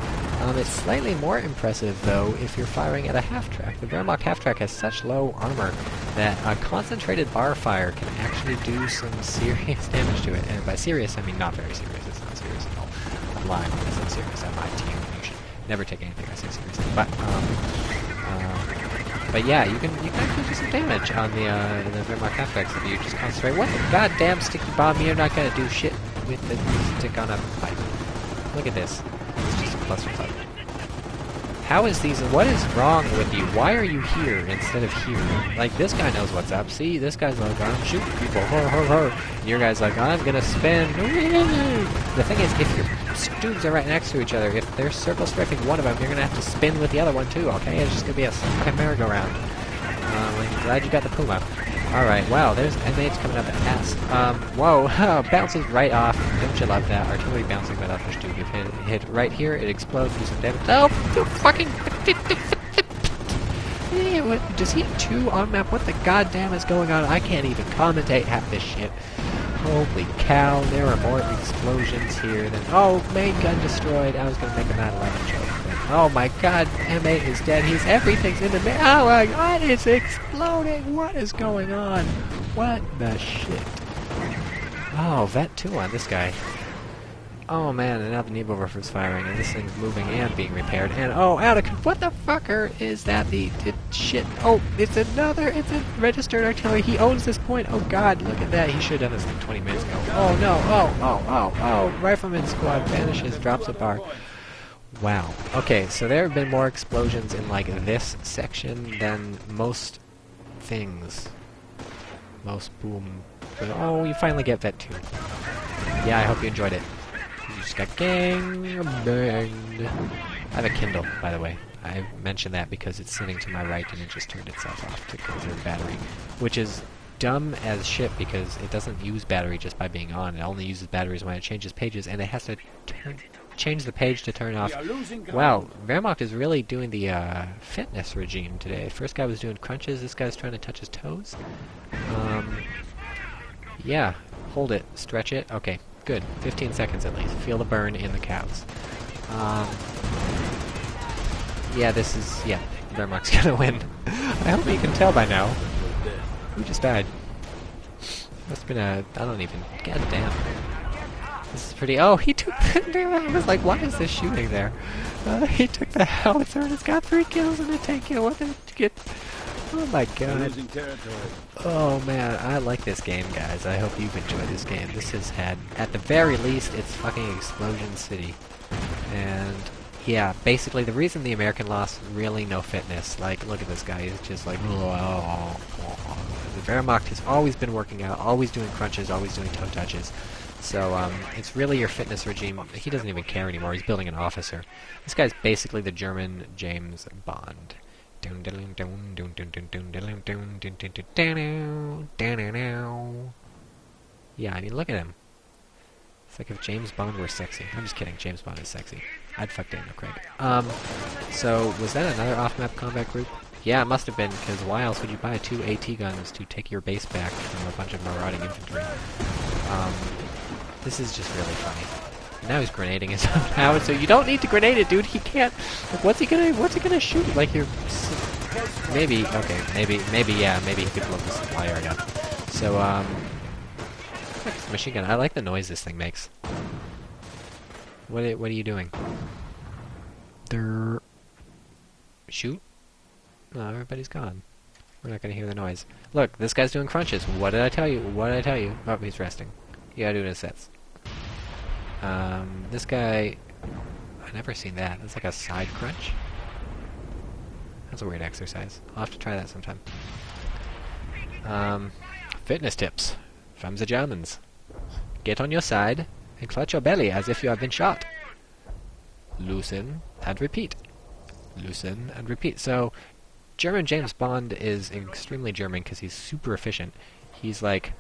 It's slightly more impressive, though, if you're firing at a half-track. The Wehrmacht half-track has such low armor that a concentrated bar fire can actually do some serious damage to it. And by serious, I mean not very serious. It's not serious at all. I'm lying when I say serious. I'm IT. You should never take anything I say seriously. But yeah, you can actually do some damage on the Wehrmacht half-tracks if you just concentrate. What the goddamn sticky bomb? You're not gonna do shit with the stick on a pipe. Look at this. It's just a cluster club. How is these... What is wrong with you? Why are you here instead of here? Like, this guy knows what's up. See, this guy's like, I'm shooting people. Hur, hur, hur. And your guy's like, I'm gonna spin. The thing is, if your dudes are right next to each other, if they're circle strafing one of them, you're gonna have to spin with the other one too, okay? It's just gonna be a fucking merry-go-round. I'm glad you got the Puma. Alright, wow, there's M8s coming up at ass. Whoa, bounces right off. Don't you love that? Artillery bouncing right off your Stuka. If it hit right here, it explodes, do some damage. Oh, you fucking... Does he have 2 on map? What the goddamn is going on? I can't even commentate half this shit. Holy cow, there are more explosions here than... Oh, main gun destroyed. I was gonna make a 9/11 joke. Oh my god, M8 is dead. Everything's in the... Oh my god, it's exploding! What is going on? What the shit? Oh, Vet 2 on this guy. Oh man, and now the Nebelwerfer's firing, and this thing's moving and being repaired, and oh, out of... What the fucker is that? Shit. Oh, it's a registered artillery. He owns this point. Oh god, look at that. He should have done this like 20 minutes ago. Oh no, oh, Rifleman squad vanishes, drops a bar. Wow. Okay, so there have been more explosions in, like, this section than most things. Most boom. Oh, you finally get Vet 2. Yeah, I hope you enjoyed it. You just got gang banged. I have a Kindle, by the way. I mentioned that because it's sitting to my right and it just turned itself off to conserve battery. Which is dumb as shit because it doesn't use battery just by being on. It only uses batteries when it changes pages, and it has to turn... change the page to turn off. We are losing ground. Wow, Wehrmacht is really doing the fitness regime today. First guy was doing crunches, this guy's trying to touch his toes. Yeah, hold it, stretch it. Okay, good. 15 seconds at least. Feel the burn in the calves. Yeah, Wehrmacht's gonna win. I hope you can tell by now. Who just died? Must have been I don't even, god damn. This is pretty, oh, he took the, I was like, why is this shooting there? He took the howitzer and it's got 3 kills and a 10 kill. What did you get? Oh my god. Losing territory. Oh man, I like this game, guys. I hope you've enjoyed this game. This has had, at the very least, it's fucking Explosion City. And yeah, basically the reason the American lost, really no fitness. Like, look at this guy, he's just like, the Wehrmacht has always been working out, always doing crunches, always doing toe touches. So, it's really your fitness regime. He doesn't even care anymore, he's building an officer. This guy's basically the German James Bond. Yeah, I mean, look at him. It's like if James Bond were sexy. I'm just kidding, James Bond is sexy. I'd fuck Daniel Craig. So, was that another off-map combat group? Yeah, it must have been, because why else would you buy 2 AT guns to take your base back from a bunch of marauding infantry? This is just really funny. Now he's grenading his own howitzer. You don't need to grenade it, dude. He can't. Like, what's he gonna shoot? Like you're. Maybe. Okay. Maybe. Yeah. Maybe he could blow the supply area up. So this machine gun. I like the noise this thing makes. What are you doing? Shoot. No, everybody's gone. We're not gonna hear the noise. Look, this guy's doing crunches. What did I tell you? What did I tell you? Oh, he's resting. You gotta do it in sets. This guy... I've never seen that. That's like a side crunch. That's a weird exercise. I'll have to try that sometime. Fitness tips from the Germans. Get on your side and clutch your belly as if you have been shot. Loosen and repeat. Loosen and repeat. So, German James Bond is extremely German because he's super efficient. He's like,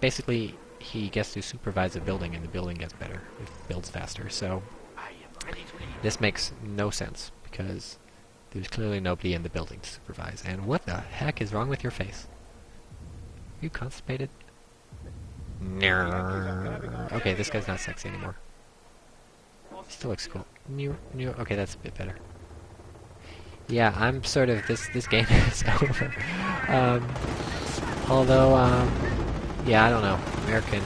basically, he gets to supervise a building and the building gets better. It builds faster. So, this makes no sense because there's clearly nobody in the building to supervise. And what the heck is wrong with your face? Are you constipated? Okay, this guy's not sexy anymore. He still looks cool. Okay, that's a bit better. Yeah, I'm sort of, this game is over. Yeah, I don't know. American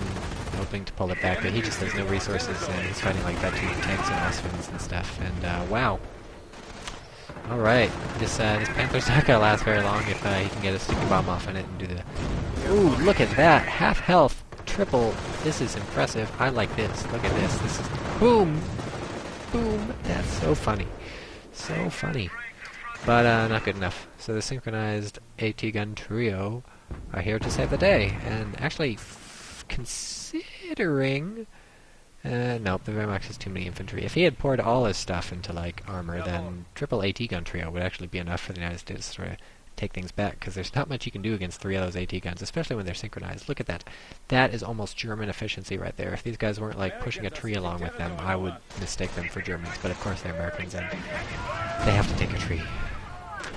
hoping to pull it back, but he just has no resources, and he's fighting like that too, tanks and Austrians and stuff, and wow. Alright, this Panther's not gonna last very long if he can get a sticky bomb off in it and do the... Ooh, look at that! Half health! Triple! This is impressive. I like this. Look at this. This is... Boom! Boom! That's so funny. So funny. But, not good enough. So the synchronized AT gun trio are here to save the day. And actually, considering... nope, the Wehrmacht has too many infantry. If he had poured all his stuff into, like, armor, then triple AT gun trio would actually be enough for the United States to sort of take things back, because there's not much you can do against 3 of those AT guns, especially when they're synchronized. Look at that. That is almost German efficiency right there. If these guys weren't, like, pushing a tree along with them, I would mistake them for Germans, but of course they're Americans, and they have to take a tree.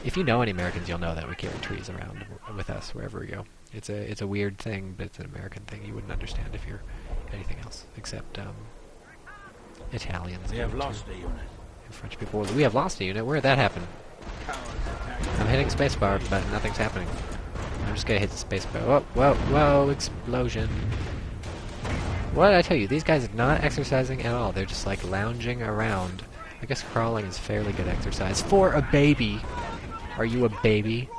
If you know any Americans, you'll know that we carry trees around with us wherever we go. It's a weird thing, but it's an American thing. You wouldn't understand if you're anything else, except Italians. We have lost a unit. And French people. We have lost a unit? Where did that happen? I'm hitting spacebar, but nothing's happening. I'm just gonna hit the spacebar. Whoa, whoa, whoa, explosion. What did I tell you? These guys are not exercising at all. They're just like lounging around. I guess crawling is fairly good exercise for a baby. Are you a baby?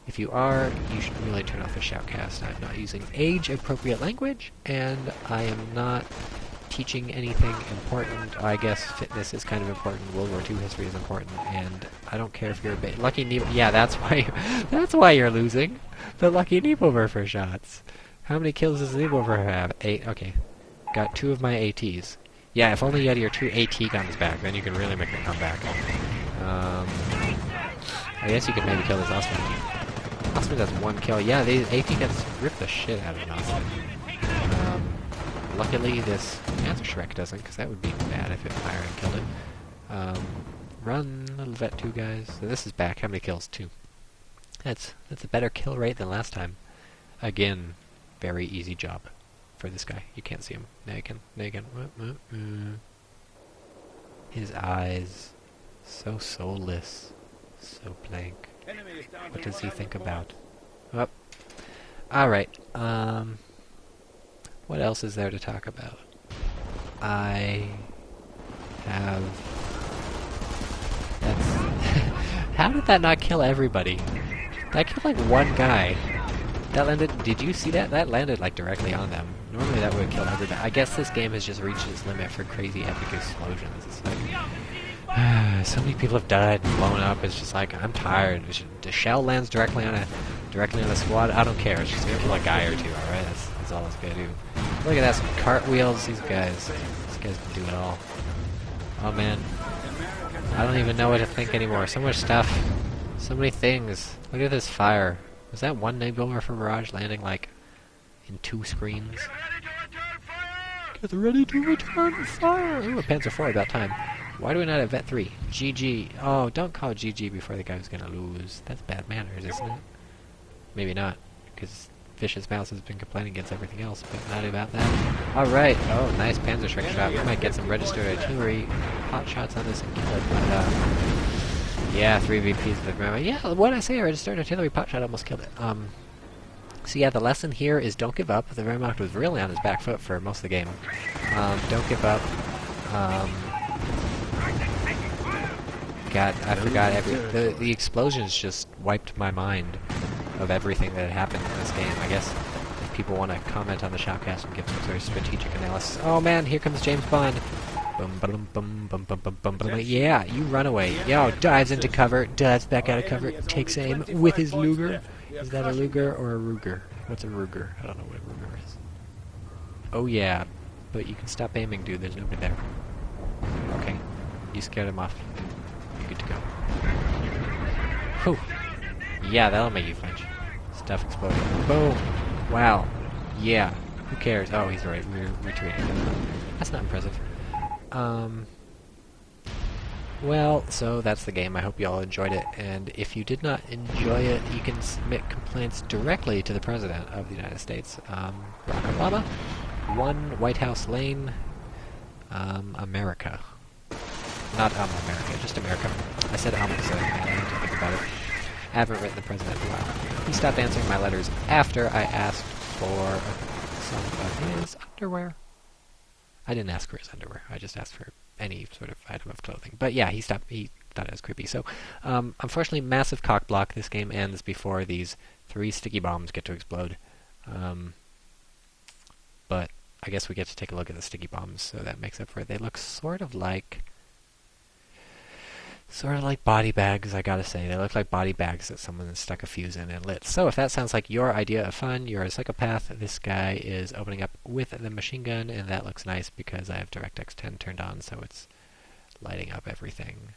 If you are, you should really turn off the shoutcast. I'm not using age-appropriate language, and I am not teaching anything important. I guess fitness is kind of important. World War II history is important, and I don't care if you're a baby. Lucky Nebo. Yeah, that's why you're losing. The Lucky Nebelwerfer shots. How many kills does Nebelwerfer have? 8. Okay, got 2 of my ATs. Yeah, if only you had your 2 AT guns back, then you can really make a comeback. I guess you could maybe kill this Austrian. Austrian has 1 kill. Yeah, these AT guns rip the shit out of an Austrian. Luckily, this Panzer Shrek doesn't, because that would be bad if it fired and killed it. Run, little Vet 2 guys. So this is back. How many kills? 2. That's a better kill rate than last time. Again, very easy job for this guy. You can't see him. Nagan. His eyes, so soulless, so blank. What does he think about? Oh. Alright, what else is there to talk about? I have... How did that not kill everybody? That killed like one guy. That landed... Did you see that? That landed like directly on them. Normally that would have killed everybody. I guess this game has just reached its limit for crazy epic explosions. It's like... so many people have died and blown up. It's just like, I'm tired. The shell lands directly on a squad. I don't care. It's just gonna kill a guy or two, alright? That's all it's gonna do. Look at that, some cartwheels. These guys can do it all. Oh man. I don't even know what to think anymore. So much stuff. So many things. Look at this fire. Was that one Nebula for Mirage landing like in 2 screens? Get ready to return fire! Ooh, a Panzer IV, about time. Why do we not have Vet 3? GG. Oh, don't call it GG before the guy who's gonna lose. That's bad manners, isn't it? Maybe not, because Vicious Mouse has been complaining against everything else, but not about that. Alright. Oh, nice Panzer Shrek shot. We might get some registered artillery hot shots on this and kill it, but, yeah, 3 VPs of the Wehrmacht. Yeah, what did I say? A registered artillery pot shot almost killed it. So yeah, the lesson here is don't give up. The Wehrmacht was really on his back foot for most of the game. Don't give up. God, I forgot the explosions just wiped my mind of everything that had happened in this game. I guess if people want to comment on the shoutcast and give some sort of strategic analysis. Oh man, here comes James Bond. Bum, bum, bum, bum, bum, bum, bum, bum. Yeah, you run away. Yo, dives into cover, dives back out of cover, takes aim with his Luger. Is that a Luger or a Ruger? What's a Ruger? I don't know what a Ruger is. Oh yeah, but you can stop aiming, dude. There's nobody there. Okay, you scared him off. You're good to go. Whew. Yeah, that'll make you flinch. Stuff exploding. Boom. Wow. Yeah. Who cares? Oh, he's right. We're retreating. That's not impressive. Well, so that's the game. I hope you all enjoyed it. And if you did not enjoy it, you can submit complaints directly to the President of the United States, Barack Obama, 1 White House Lane, America. Not America, just America. I said because I had to think about it. I haven't written the President in a while. He stopped answering my letters after I asked for some of his underwear. I didn't ask for his underwear. I just asked for any sort of item of clothing. But yeah, he stopped. He thought it was creepy. So, unfortunately, massive cock block. This game ends before these 3 sticky bombs get to explode. But I guess we get to take a look at the sticky bombs, so that makes up for it. They look sort of like body bags, I gotta say. They look like body bags that someone stuck a fuse in and lit. So if that sounds like your idea of fun, you're a psychopath. This guy is opening up with the machine gun, and that looks nice because I have DirectX 10 turned on, so it's lighting up everything.